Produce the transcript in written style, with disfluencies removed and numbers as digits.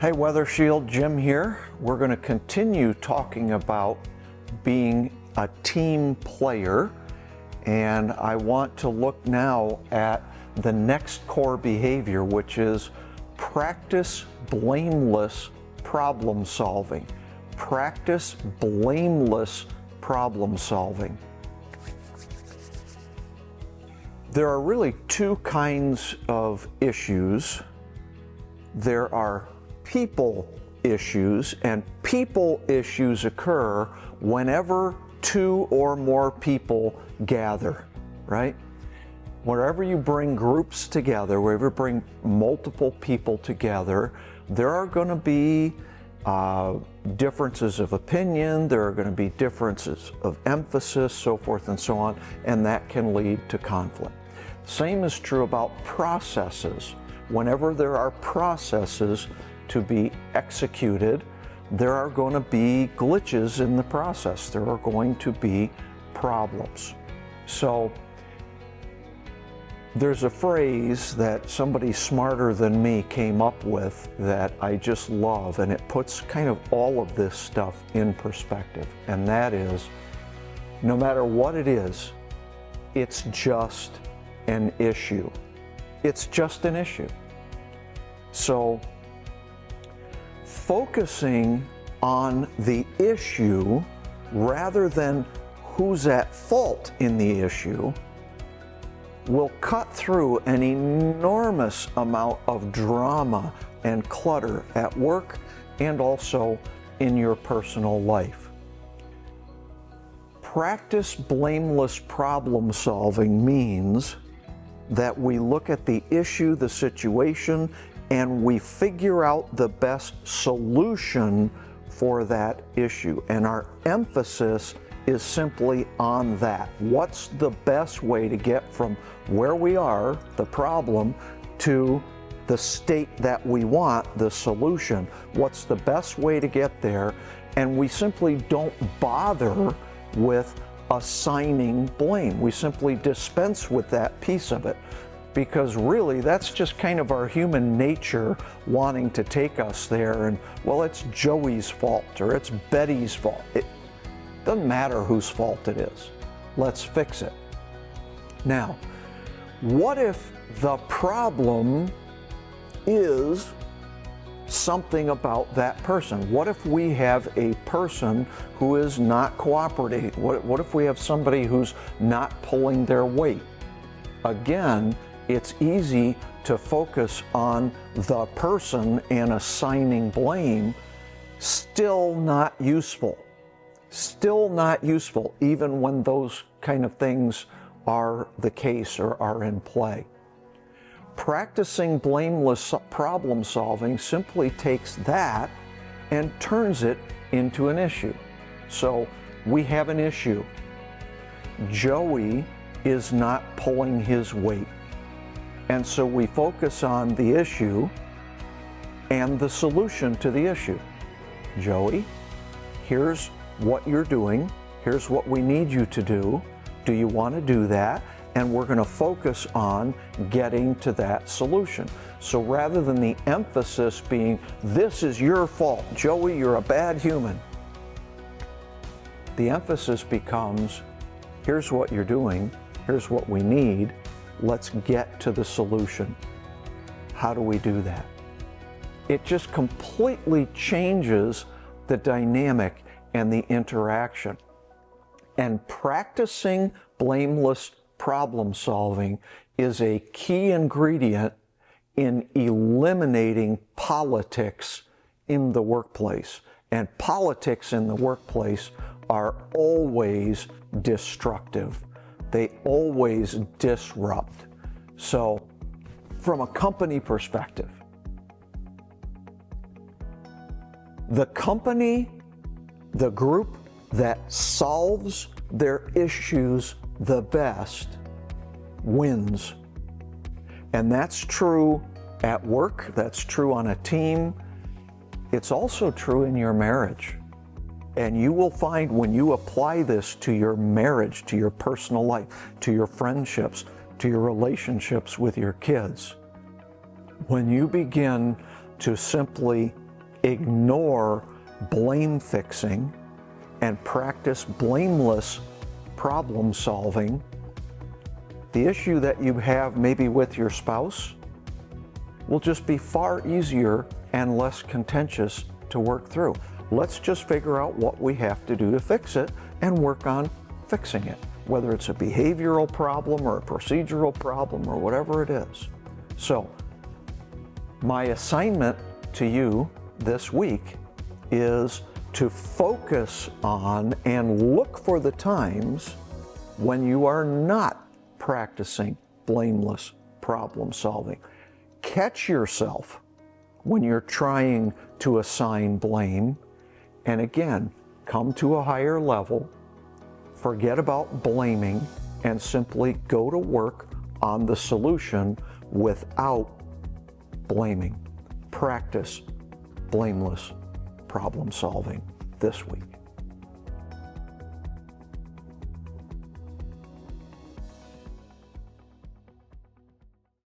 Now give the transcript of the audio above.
Hey Weather Shield, Jim here. We're going to continue talking about being a team player, and I want to look now at the next core behavior, which is practice blameless problem solving. Practice blameless problem solving. There are really two kinds of issues. There are people issues, and people issues occur whenever two or more people gather, right? Wherever you bring groups together, wherever you bring multiple people together, there are going to be differences of opinion, there are going to be differences of emphasis, so forth and so on, and that can lead to conflict. Same is true about processes. Whenever there are processes to be executed, there are going to be glitches in the process. There are going to be problems. So there's a phrase that somebody smarter than me came up with that I just love, and it puts kind of all of this stuff in perspective. And that is, no matter what it is, it's just an issue. It's just an issue. So focusing on the issue rather than who's at fault in the issue will cut through an enormous amount of drama and clutter at work and also in your personal life. Practice blameless problem solving means that we look at the issue, the situation, and we figure out the best solution for that issue. And our emphasis is simply on that. What's the best way to get from where we are, the problem, to the state that we want, the solution? What's the best way to get there? And we simply don't bother with assigning blame. We simply dispense with that piece of it, because really that's just kind of our human nature wanting to take us there and, well, it's Joey's fault or it's Betty's fault. It doesn't matter whose fault it is. Let's fix it. Now, what if the problem is something about that person? What if we have a person who is not cooperating? What if we have somebody who's not pulling their weight? Again, it's easy to focus on the person and assigning blame. Still not useful. Still not useful, even when those kind of things are the case or are in play. Practicing blameless problem solving simply takes that and turns it into an issue. So we have an issue. Joey is not pulling his weight. And so we focus on the issue and the solution to the issue. Joey, here's what you're doing. Here's what we need you to do. Do you want to do that? And we're going to focus on getting to that solution. So rather than the emphasis being, this is your fault, Joey, you're a bad human, the emphasis becomes, here's what you're doing, here's what we need, let's get to the solution. How do we do that? It just completely changes the dynamic and the interaction. And practicing blameless problem solving is a key ingredient in eliminating politics in the workplace. And politics in the workplace are always destructive. They always disrupt. So, from a company perspective, the company, the group that solves their issues the best wins. And that's true at work, that's true on a team. It's also true in your marriage. And you will find when you apply this to your marriage, to your personal life, to your friendships, to your relationships with your kids, when you begin to simply ignore blame fixing and practice blameless problem solving, the issue that you have maybe with your spouse will just be far easier and less contentious to work through. Let's just figure out what we have to do to fix it and work on fixing it, whether it's a behavioral problem or a procedural problem or whatever it is. So, my assignment to you this week is to focus on and look for the times when you are not practicing blameless problem solving. Catch yourself when you're trying to assign blame, and again, come to a higher level, forget about blaming, and simply go to work on the solution without blaming. Practice blameless problem solving this week.